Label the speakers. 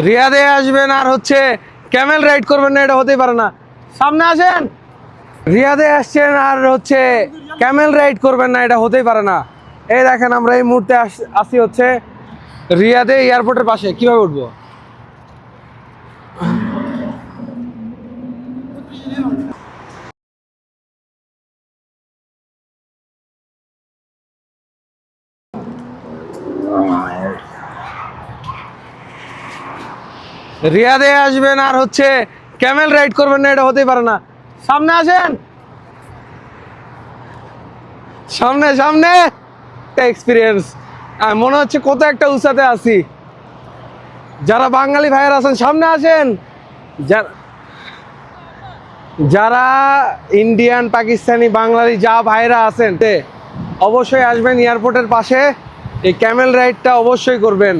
Speaker 1: রিয়াদে আসবেন আর হচ্ছে Camel ride করবেন না, এটা হতেই পারে না। সামনে আসেন। রিয়াদে আসছেন আর হচ্ছে ক্যামেল রাইড করবেন না, এটা হতেই পারে না। এই দেখেন আমরা এই মুহূর্তে আসি হচ্ছে রিয়াদে এয়ারপোর্টের পাশে। কিভাবে উঠবো? রিয়াদে আসবেন আর হচ্ছে ক্যামেল রাইড করবেন না, এটা হতেই পারে না। সামনে আসেন। সামনে সামনে এক্সপিরিয়েন্স মনে হচ্ছে কত একটা উঁচাতে আছি। যারা বাঙালি ভাইয়েরা আছেন সামনে আসেন। যারা ইন্ডিয়ান, পাকিস্তানি, বাঙালি যা ভাইরা আছেন অবশ্যই আসবেন এয়ারপোর্টের পাশে। এই ক্যামেল রাইডটা অবশ্যই করবেন।